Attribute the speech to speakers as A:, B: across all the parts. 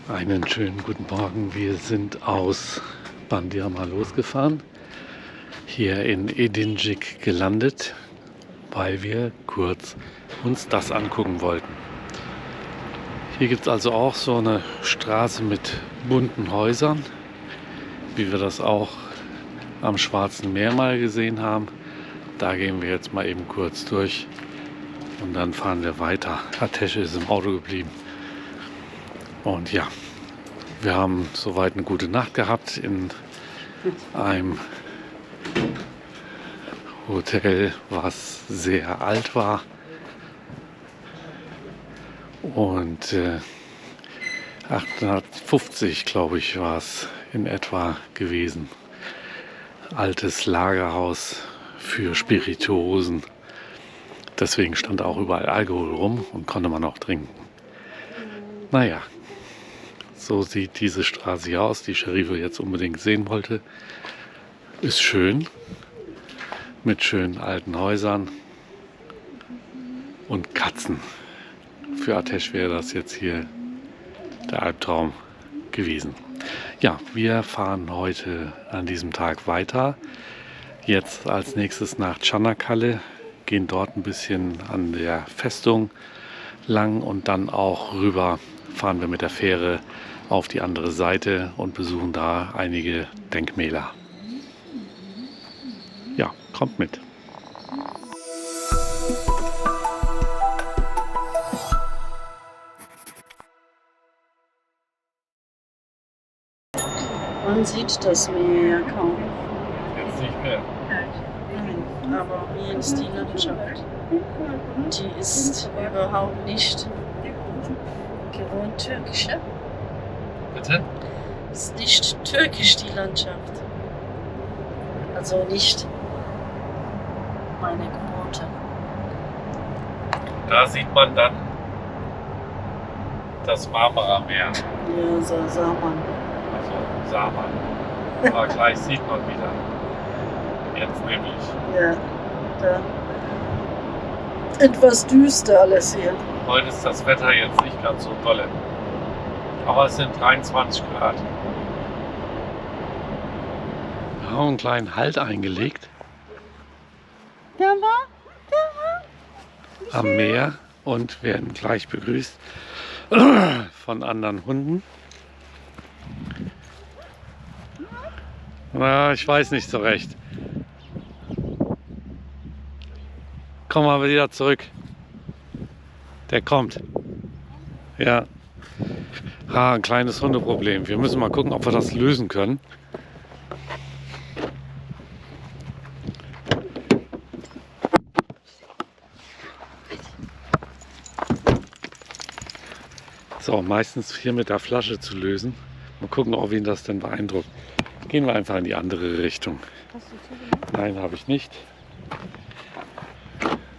A: Einen schönen guten Morgen. Wir sind aus Bandirma losgefahren, hier in Edincik gelandet, weil wir kurz uns das angucken wollten. Hier gibt es also auch so eine Straße mit bunten Häusern, wie wir das auch am Schwarzen Meer mal gesehen haben. Da gehen wir jetzt mal eben kurz durch und dann fahren wir weiter. Ateş ist im Auto geblieben. Und ja, wir haben soweit eine gute Nacht gehabt in einem Hotel, was sehr alt war. Und 850, glaube ich, war es in etwa gewesen. Altes Lagerhaus für Spirituosen. Deswegen stand auch überall Alkohol rum und konnte man auch trinken. Naja, so sieht diese Straße hier aus, die Sherife jetzt unbedingt sehen wollte. Ist schön, mit schönen alten Häusern und Katzen. Für Ateş wäre das jetzt hier der Albtraum gewesen. Ja, wir fahren heute an diesem Tag weiter. Jetzt als nächstes nach Çanakkale, gehen dort ein bisschen an der Festung lang und dann auch rüber fahren wir mit der Fähre auf die andere Seite und besuchen da einige Denkmäler. Ja, kommt mit.
B: Man sieht das Meer ja kaum.
A: Jetzt nicht mehr.
B: Nein, aber hier ist die Landschaft. Die ist überhaupt nicht gewohnt türkisch. Ja?
A: Bitte?
B: Ist nicht türkisch, die Landschaft. Also nicht meine Gewohnte.
A: Da sieht man dann das Marmara-Meer,
B: Ja, so sah man.
A: also sah man. Aber gleich sieht man wieder. Jetzt nämlich.
B: Ja, da. Etwas düster alles hier.
A: Heute ist das Wetter jetzt nicht ganz so dolle. Aber es sind 23 Grad. Wir haben einen kleinen Halt eingelegt
B: Da war.
A: am Meer und werden gleich begrüßt von anderen Hunden. Na, ich weiß nicht so recht. Komm mal wieder zurück. Der kommt. Ja. Ein kleines Hundeproblem. Wir müssen mal gucken, ob wir das lösen können. So, meistens hier mit der Flasche zu lösen. Mal gucken, ob ihn das denn beeindruckt. Gehen wir einfach in die andere Richtung.
B: Hast du zugemacht?
A: Nein, habe ich nicht.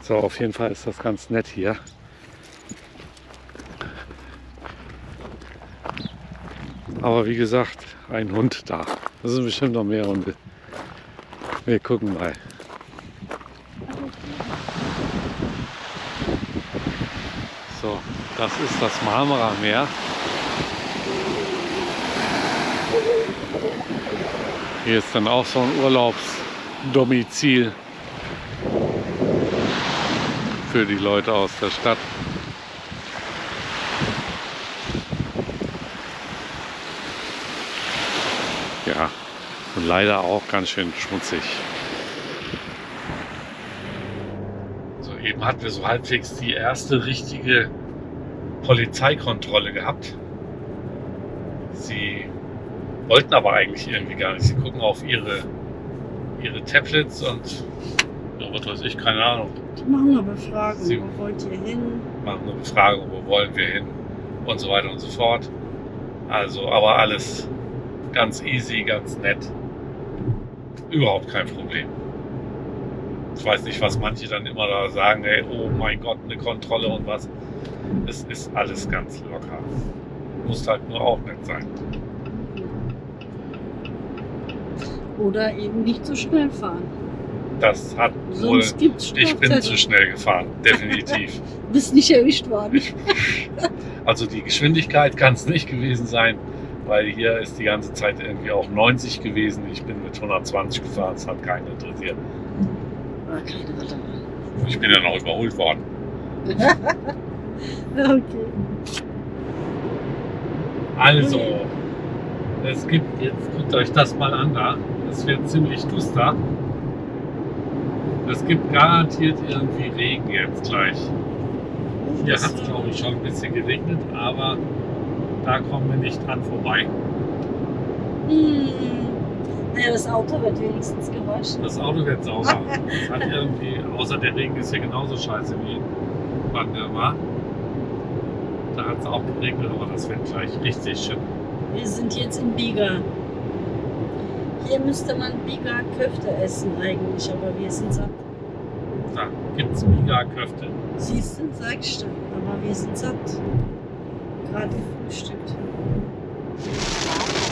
A: So, auf jeden Fall ist das ganz nett hier. Aber wie gesagt, ein Hund da. Das sind bestimmt noch mehr Hunde. Wir gucken mal. So, das ist das Marmara-Meer. Hier ist dann auch so ein Urlaubsdomizil für die Leute aus der Stadt. Ja, und leider auch ganz schön schmutzig. So, eben hatten wir so halbwegs die erste richtige Polizeikontrolle gehabt. Sie wollten aber eigentlich irgendwie gar nicht. Sie gucken auf ihre Tablets und ja, was weiß ich, keine Ahnung.
B: Die machen eine Befragung.
A: Sie-
B: Wo wollt ihr hin?
A: Machen eine Befragung, wo wollen wir hin und so weiter und so fort. Also, aber alles ganz easy, ganz nett. Überhaupt kein Problem. Ich weiß nicht, was manche dann immer da sagen, ey, oh mein Gott, eine Kontrolle und was. Es ist alles ganz locker. Muss halt nur auch nett sein.
B: Oder eben nicht so schnell fahren.
A: Das hat wohl.
B: Sonst gibt's
A: Ich bin
B: Strafzettel.
A: zu schnell gefahren, definitiv.
B: Bist nicht erwischt worden.
A: Also die Geschwindigkeit kann es nicht gewesen sein, weil hier ist die ganze Zeit irgendwie auch 90 gewesen. Ich bin mit 120 gefahren, es hat keinen interessiert.
B: Okay, warte mal.
A: Ich bin ja noch überholt worden.
B: Okay.
A: Also, es gibt jetzt, guckt euch das mal an da. Es wird ziemlich duster. Es gibt garantiert irgendwie Regen jetzt gleich. Hier hat es, glaube ich, schon ein bisschen geregnet, aber da kommen wir nicht dran vorbei.
B: Naja, das Auto wird wenigstens gewaschen.
A: Das Auto wird sauber. Es hat irgendwie, außer der Regen ist hier genauso scheiße wie wann der war. Da hat es auch geregnet, aber das wird gleich richtig schön.
B: Wir sind jetzt in Biga. Hier müsste man Biga Köfte essen eigentlich, aber wir sind satt.
A: Da gibt es Biga-Köfte.
B: Siehst du, sag ich schon, aber wir sind satt. Gerade gefrühstückt.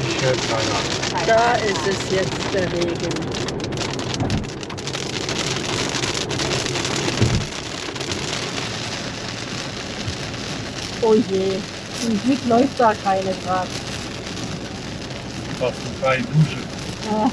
A: Ich höre keiner.
B: Da ist es jetzt, der Regen. Oh je, zum Glück läuft da keine gerade.
A: Fast eine freie Dusche.
B: Ja.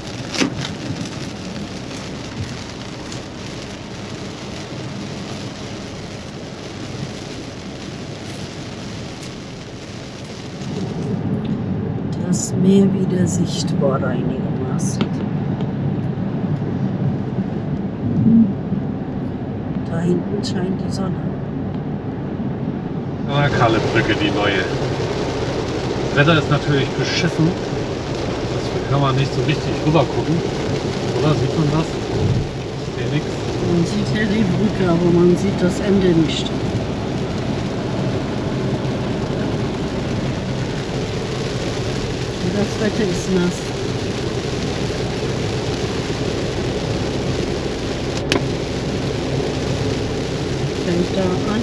B: Das Meer wieder sichtbar einigermaßen. Da hinten scheint die Sonne.
A: Kalle-Brücke, die neue. Das Wetter ist natürlich beschissen. Das kann man nicht so richtig rüber gucken. Oder sieht man das? Ich sehe nichts.
B: Man sieht ja die Brücke, aber man sieht das Ende nicht. Und das Wetter ist nass. Fängt da an.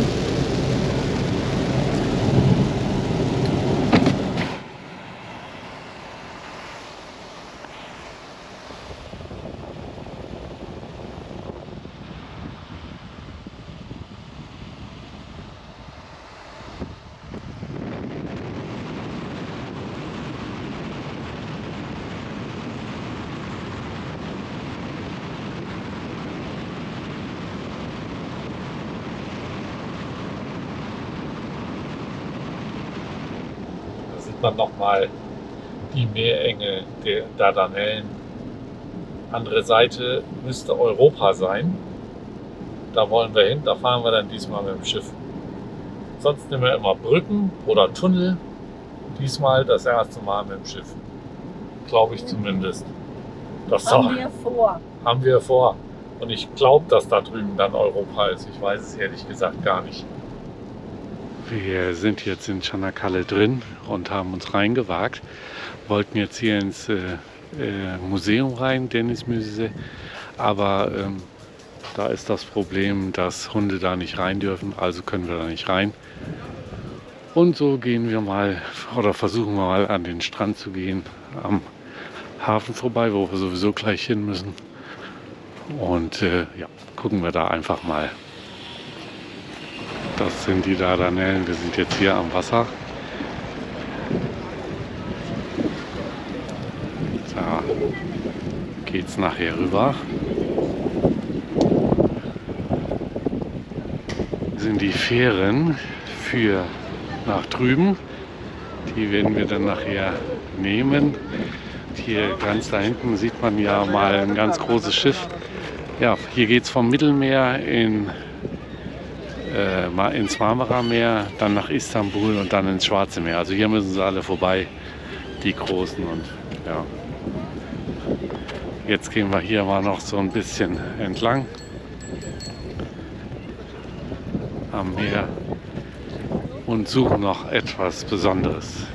A: Da sieht man nochmal die Meerenge der Dardanellen. Andere Seite müsste Europa sein. Da wollen wir hin, da fahren wir dann diesmal mit dem Schiff. Sonst nehmen wir immer Brücken oder Tunnel. Diesmal das erste Mal mit dem Schiff. Glaube ich zumindest. Das
B: Haben wir vor.
A: haben wir vor. Und ich glaube, dass da drüben dann Europa ist. Ich weiß es ehrlich gesagt gar nicht. Wir sind jetzt in Çanakkale drin und haben uns reingewagt. Wollten jetzt hier ins Museum rein, Deniz Müze. Aber da ist das Problem, dass Hunde da nicht rein dürfen. Also können wir da nicht rein. Und so gehen wir mal oder versuchen wir mal an den Strand zu gehen, am Hafen vorbei, wo wir sowieso gleich hin müssen. Und ja, gucken wir da einfach mal. Das sind die Dardanellen. Wir sind jetzt hier am Wasser. Da geht's nachher rüber. Das sind die Fähren für nach drüben. Die werden wir dann nachher nehmen. Hier ganz da hinten sieht man ja mal ein ganz großes Schiff. Ja, hier geht es vom Mittelmeer ins Marmara-Meer, dann nach Istanbul und dann ins Schwarze Meer. Also hier müssen sie alle vorbei, die Großen. Und ja, jetzt gehen wir hier mal noch so ein bisschen entlang am Meer und suchen noch etwas Besonderes.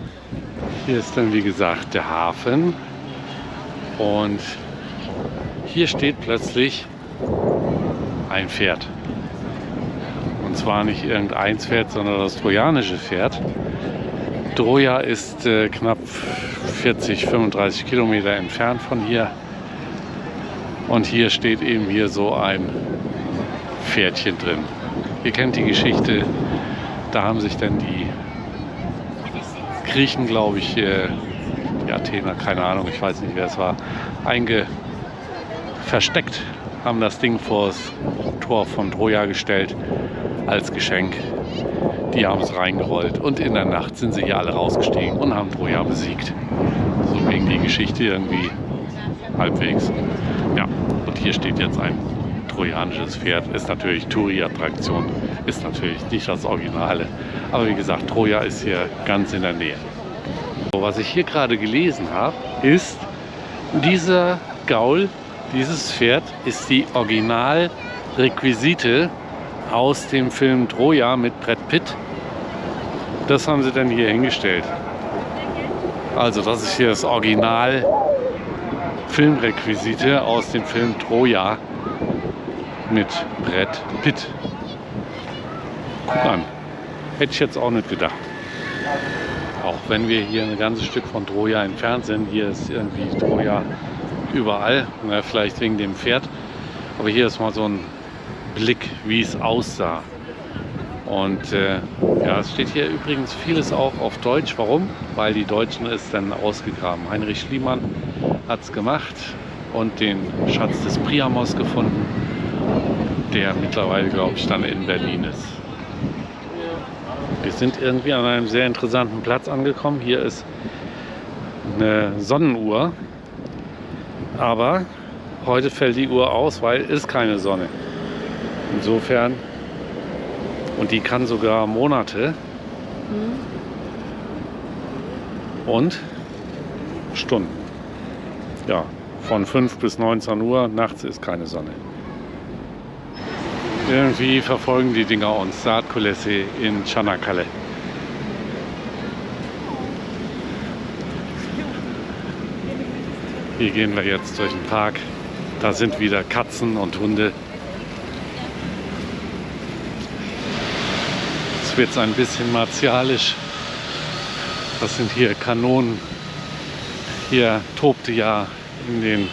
A: Hier ist dann wie gesagt der Hafen und hier steht plötzlich ein Pferd. Und zwar nicht irgendein Pferd, sondern das trojanische Pferd. Troja ist knapp 40, 35 Kilometer entfernt von hier. Und hier steht eben hier so ein Pferdchen drin. Ihr kennt die Geschichte, da haben sich dann die Griechen, glaube ich, die Athener, keine Ahnung, ich weiß nicht, wer es war, versteckt, haben das Ding vor das Tor von Troja gestellt als Geschenk. Die haben es reingerollt und in der Nacht sind sie hier alle rausgestiegen und haben Troja besiegt. So ging die Geschichte irgendwie halbwegs. Ja, und hier steht jetzt ein trojanisches Pferd. Ist natürlich Touri-Attraktion, ist natürlich nicht das Originale. Aber wie gesagt, Troja ist hier ganz in der Nähe. So, was ich hier gerade gelesen habe, ist, dieser Gaul, dieses Pferd, ist die Originalrequisite aus dem Film Troja mit Brad Pitt. Das haben sie dann hier hingestellt. Also das ist hier das Original Filmrequisite aus dem Film Troja mit Brad Pitt. Guck an. Hätte ich jetzt auch nicht gedacht. Auch wenn wir hier ein ganzes Stück von Troja entfernt sind. Hier ist irgendwie Troja überall. Na, vielleicht wegen dem Pferd. Aber hier ist mal so ein Blick, wie es aussah. Und ja, es steht hier übrigens vieles auch auf Deutsch. Warum? Weil die Deutschen es dann ausgegraben. Heinrich Schliemann hat es gemacht und den Schatz des Priamos gefunden, der mittlerweile, glaube ich, dann in Berlin ist. Wir sind irgendwie an einem sehr interessanten Platz angekommen. Hier ist eine Sonnenuhr, aber heute fällt die Uhr aus, weil es keine Sonne. Insofern, und die kann sogar Monate und Stunden. Ja, von 5 bis 19 Uhr, nachts ist keine Sonne. Irgendwie verfolgen die Dinger uns. Saatkulesse in Çanakkale. Hier gehen wir jetzt durch den Park. Da sind wieder Katzen und Hunde. Jetzt wird es ein bisschen martialisch. Das sind hier Kanonen. Hier tobte ja in den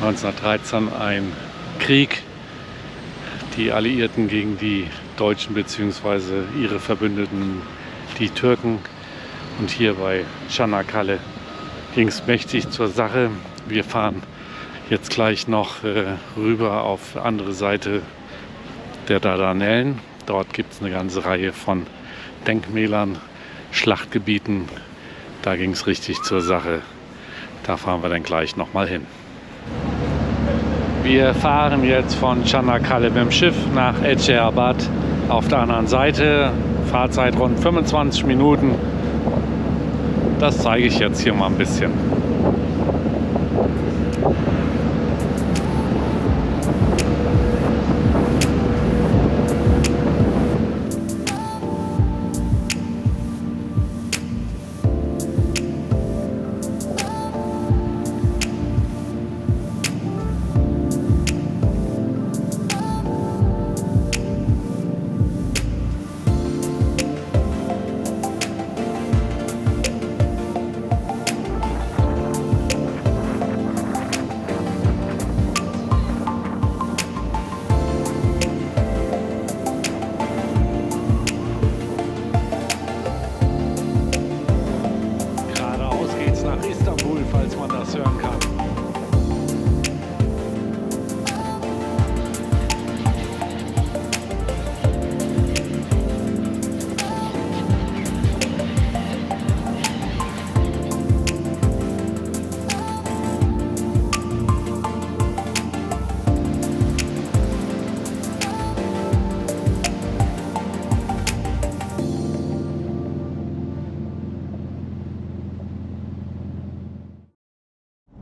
A: 1913 ein Krieg. Die Alliierten gegen die Deutschen bzw. ihre Verbündeten, die Türken. Und hier bei Çanakkale ging es mächtig zur Sache. Wir fahren jetzt gleich noch rüber auf die andere Seite der Dardanellen. Dort gibt es eine ganze Reihe von Denkmälern, Schlachtgebieten. Da ging es richtig zur Sache. Da fahren wir dann gleich nochmal hin. Wir fahren jetzt von Çanakkale mit dem Schiff nach Eceabat auf der anderen Seite. Fahrzeit rund 25 Minuten. Das zeige ich jetzt hier mal ein bisschen.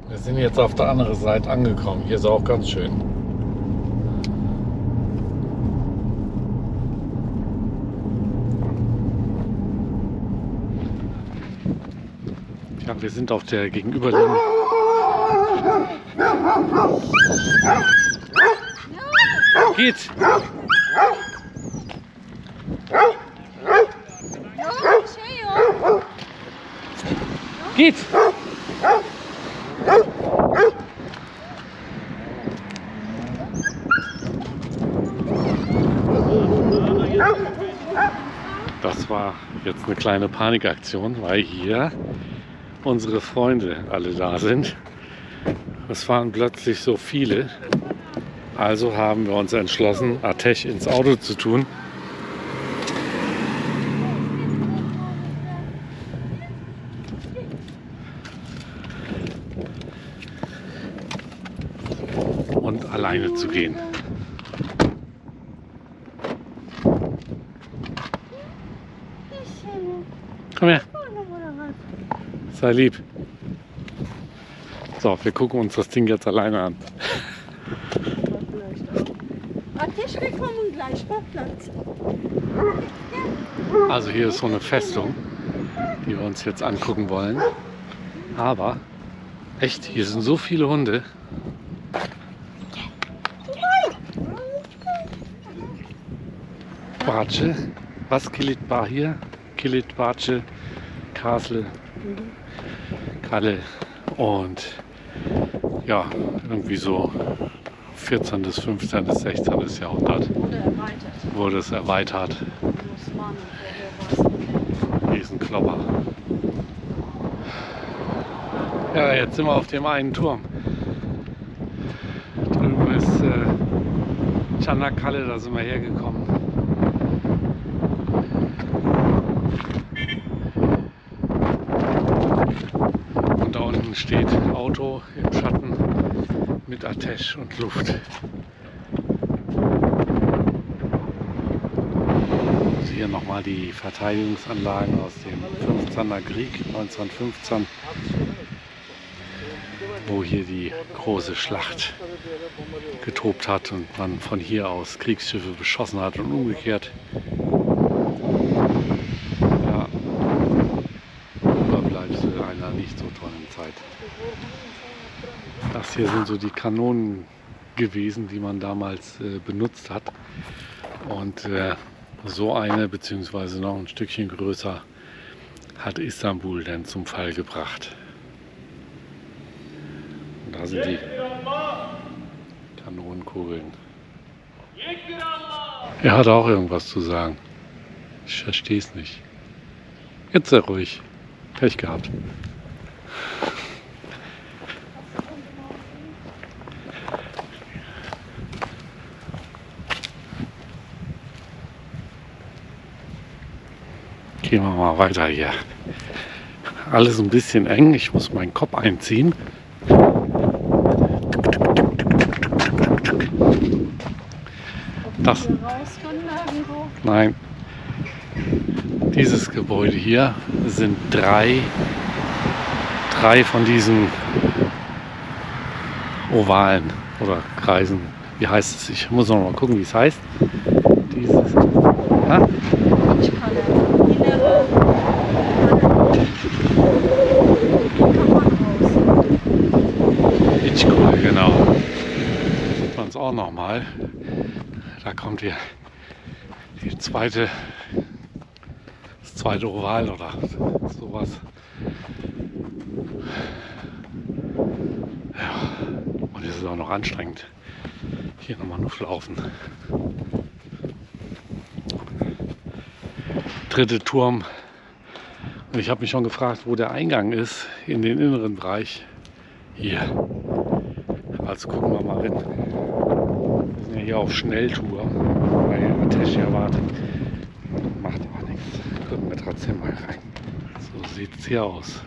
A: Wir sind jetzt auf der anderen Seite angekommen. Hier ist auch ganz schön. Ja, wir sind auf der gegenüberliegenden. Geht! Geht! jetzt eine kleine Panikaktion, weil hier unsere Freunde alle da sind. Es waren plötzlich so viele. Also haben wir uns entschlossen, Ateş ins Auto zu tun. Und alleine zu gehen. Komm her. Sei lieb. So, wir gucken uns das Ding jetzt alleine an.
B: Ateş, wir kommen gleich, Sportplatz.
A: Also hier ist so eine Festung, die wir uns jetzt angucken wollen. Aber, echt, hier sind so viele Hunde. Bahçe. Was? Kilitbahir? Kilitbahçe, Castle, Kalle und ja, irgendwie so 14. bis 15. bis 16. Jahrhundert wurde es erweitert. Riesenklopper. Ja, jetzt sind wir auf dem einen Turm. Drüben ist Çanakkale, da sind wir hergekommen. Und da unten steht Auto im Schatten mit Ateş und Luft. Also hier nochmal die Verteidigungsanlagen aus dem 15er Krieg 1915, wo hier die große Schlacht getobt hat und man von hier aus Kriegsschiffe beschossen hat und umgekehrt. Ja, Überbleibsel einer nicht so tollen Zeit. Das hier sind so die Kanonen gewesen, die man damals benutzt hat. Und so eine, beziehungsweise noch ein Stückchen größer, hat Istanbul dann zum Fall gebracht. Und da sind die Kanonenkugeln. Er hat auch irgendwas zu sagen. Ich verstehe es nicht. Jetzt sehr ruhig. Pech gehabt. Gehen wir mal weiter hier. Alles ein bisschen eng. Ich muss meinen Kopf einziehen. Das. Nein. Dieses Gebäude hier sind drei von diesen Ovalen oder Kreisen. Wie heißt es? Ich muss noch mal gucken, wie es heißt. Dieses. Ha? Cool, genau. Sieht man es auch noch mal. Da kommt hier das zweite Oval oder sowas. Ja, und es ist auch noch anstrengend. Hier nochmal nur laufen. Dritte Turm. Und ich habe mich schon gefragt, wo der Eingang ist in den inneren Bereich. Hier. Also gucken wir mal rein. Wir sind ja hier auf Schnelltour, weil Ateş ja wartet. Macht aber nichts. Gucken wir trotzdem mal rein. So sieht es hier aus.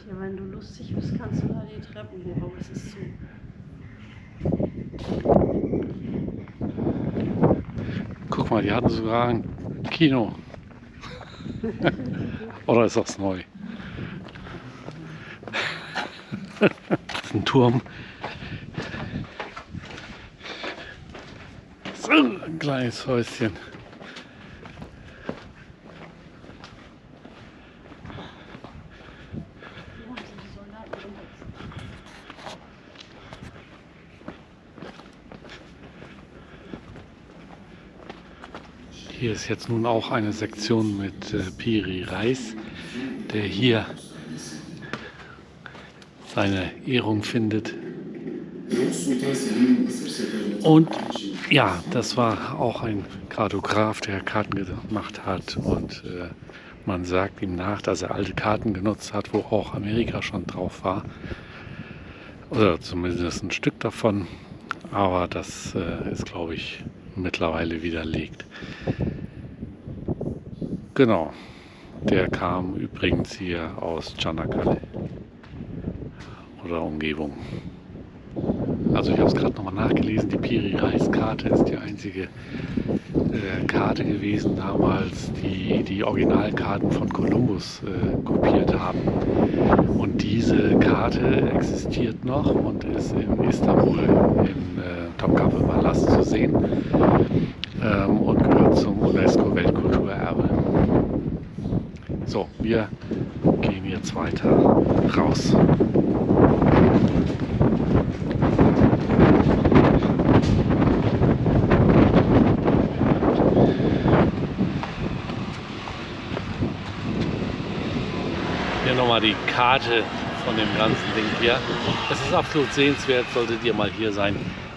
B: Ja, wenn du lustig bist, kannst du da die Treppen hoch, aber es ist zu.
A: Guck mal, die hatten sogar ein Kino. Oder ist das neu? Das ist ein Turm. So ein kleines Häuschen. Hier ist jetzt nun auch eine Sektion mit Piri Reis, der hier seine Ehrung findet. Und ja, das war auch ein Kartograf, der Karten gemacht hat und man sagt ihm nach, dass er alte Karten genutzt hat, wo auch Amerika schon drauf war. Oder zumindest ein Stück davon. Aber das ist, glaube ich, mittlerweile widerlegt. Genau. Der kam übrigens hier aus Çanakkale oder Umgebung. Also ich habe es gerade nochmal nachgelesen, die Piri-Reis-Karte ist die einzige Karte gewesen damals, die Originalkarten von Kolumbus kopiert haben. Und diese Karte existiert noch und ist in Istanbul im Topkapı Palast zu sehen und gehört zum UNESCO-Weltkulturerbe. So, wir gehen jetzt weiter raus. Hier nochmal die Karte von dem ganzen Ding hier. Es ist absolut sehenswert, solltet ihr mal hier sein.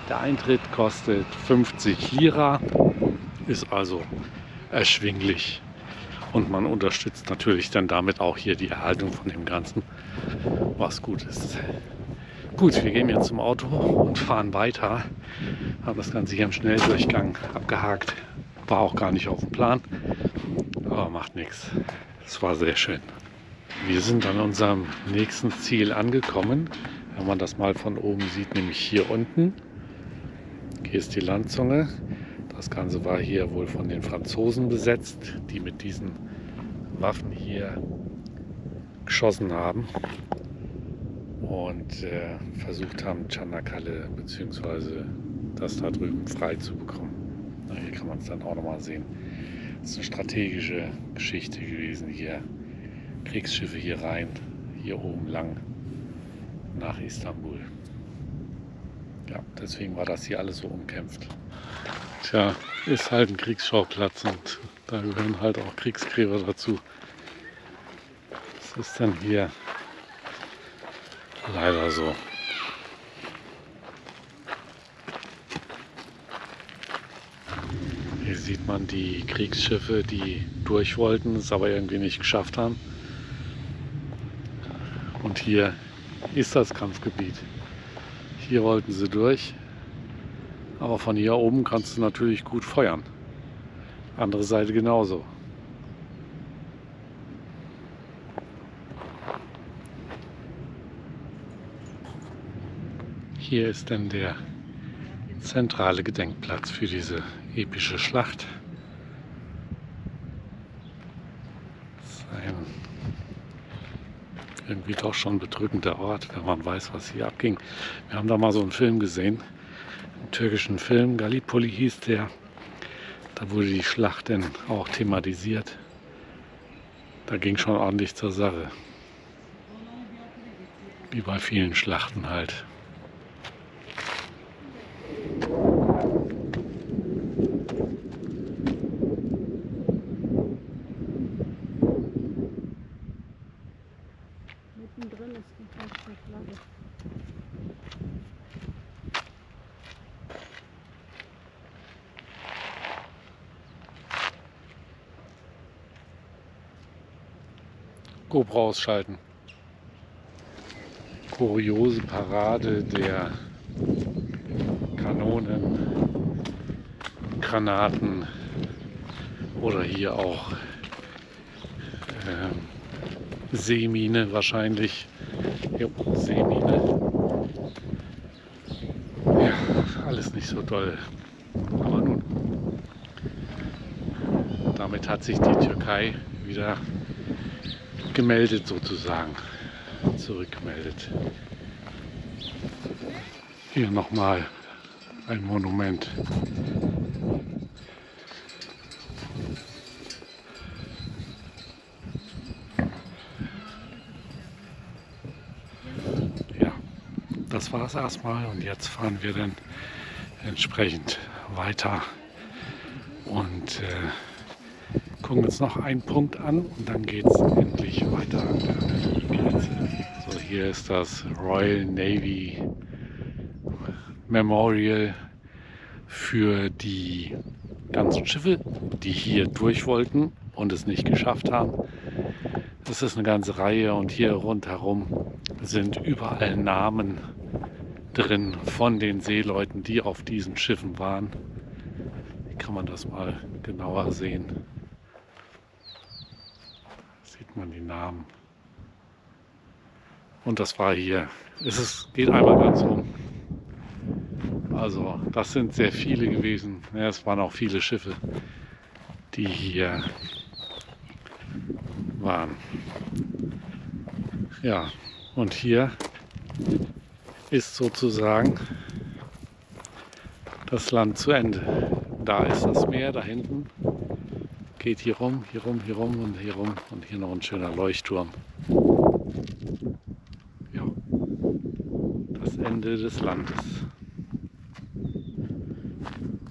A: Der Eintritt kostet 50 Lira, ist also erschwinglich. Und man unterstützt natürlich dann damit auch hier die Erhaltung von dem Ganzen, was gut ist. Gut, wir gehen jetzt zum Auto und fahren weiter. Haben das Ganze hier im Schnelldurchgang abgehakt. War auch gar nicht auf dem Plan, aber macht nichts. Es war sehr schön. Wir sind an unserem nächsten Ziel angekommen. Wenn man das mal von oben sieht, nämlich hier unten. Hier ist die Landzunge. Das Ganze war hier wohl von den Franzosen besetzt, die mit diesen Waffen hier geschossen haben und versucht haben, Çanakkale bzw. das da drüben frei zu bekommen. Na, hier kann man es dann auch nochmal sehen. Das ist eine strategische Geschichte gewesen hier. Kriegsschiffe hier rein, hier oben lang nach Istanbul. Ja, deswegen war das hier alles so umkämpft. Tja, ist halt ein Kriegsschauplatz und da gehören halt auch Kriegsgräber dazu. Das ist dann hier leider so. Hier sieht man die Kriegsschiffe, die durch wollten, es aber irgendwie nicht geschafft haben. Und hier ist das Kampfgebiet. Hier wollten sie durch. Aber von hier oben kannst du natürlich gut feuern. Andere Seite genauso. Hier ist dann der zentrale Gedenkplatz für diese epische Schlacht. Das ist ein irgendwie doch schon bedrückender Ort, wenn man weiß, was hier abging. Wir haben da mal so einen Film gesehen. Einen türkischen Film, Gallipoli hieß der. Da wurde die Schlacht dann auch thematisiert. Da ging schon ordentlich zur Sache. Wie bei vielen Schlachten halt.
B: Mittendrin ist die falsche Flagge.
A: GoPro ausschalten. Kuriose Parade der Kanonen, Granaten oder hier auch Seemine wahrscheinlich. Jo, Seemine. Ja, alles nicht so doll. Aber nun, damit hat sich die Türkei wieder gemeldet sozusagen, zurückgemeldet. Hier nochmal ein Monument. Ja, das war es erstmal und jetzt fahren wir dann entsprechend weiter und gucken uns noch einen Punkt an und dann geht es endlich weiter an der Grenze. So, hier ist das Royal Navy Memorial für die ganzen Schiffe, die hier durch wollten und es nicht geschafft haben. Das ist eine ganze Reihe und hier rundherum sind überall Namen drin von den Seeleuten, die auf diesen Schiffen waren. Hier kann man das mal genauer sehen. Da sieht man die Namen. Und das war hier. Geht einmal ganz um. Also das sind sehr viele gewesen. Ja, es waren auch viele Schiffe, die hier waren. Ja, und hier ist sozusagen das Land zu Ende. Da ist das Meer, da hinten. Geht hier rum, hier rum, hier rum und hier rum. Und hier noch ein schöner Leuchtturm. Ja, das Ende des Landes.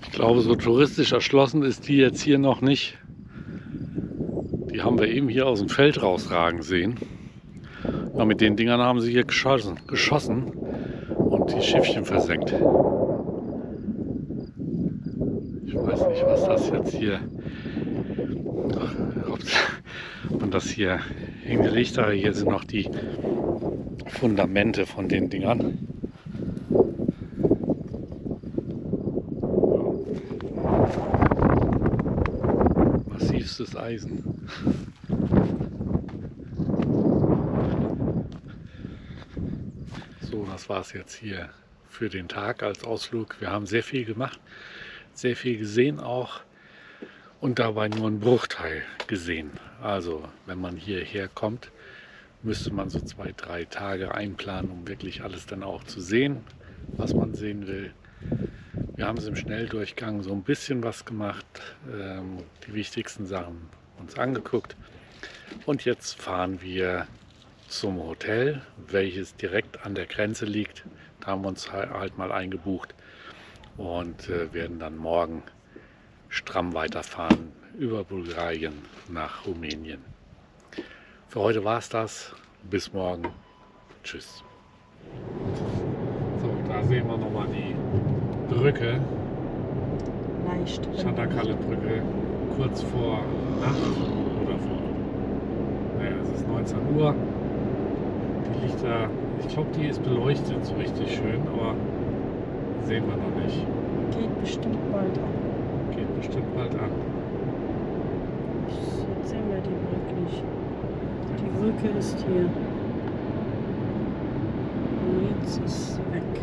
A: Ich glaube, so touristisch erschlossen ist die jetzt hier noch nicht. Die haben wir eben hier aus dem Feld rausragen sehen. Ja, mit den Dingern haben sie hier geschossen und die Schiffchen versenkt. Ich weiß nicht, was das jetzt hier, ob man das hier hingelegt hat. Hier sind noch die Fundamente von den Dingern. Massivstes Eisen. So, das war es jetzt hier für den Tag als Ausflug. Wir haben sehr viel gemacht, sehr viel gesehen auch und dabei nur einen Bruchteil gesehen. Also wenn man hierher kommt, müsste man so 2, 3 Tage einplanen, um wirklich alles dann auch zu sehen, was man sehen will. Wir haben es im Schnelldurchgang so ein bisschen was gemacht, die wichtigsten Sachen uns angeguckt und jetzt fahren wir zum Hotel, welches direkt an der Grenze liegt. Da haben wir uns halt mal eingebucht und werden dann morgen stramm weiterfahren über Bulgarien nach Rumänien. Für heute war es das. Bis morgen. Tschüss. So, da sehen wir nochmal die Brücke.
B: Leicht.
A: Çanakkale-Brücke, kurz vor Nacht oder vor. Naja, es ist 19 Uhr. Die liegt da. Ich glaube, die ist beleuchtet so richtig schön, aber sehen wir noch nicht.
B: Geht bestimmt bald an.
A: Geht bestimmt bald an.
B: Jetzt sehen wir die wirklich. Die Brücke ist hier. Und jetzt ist sie weg.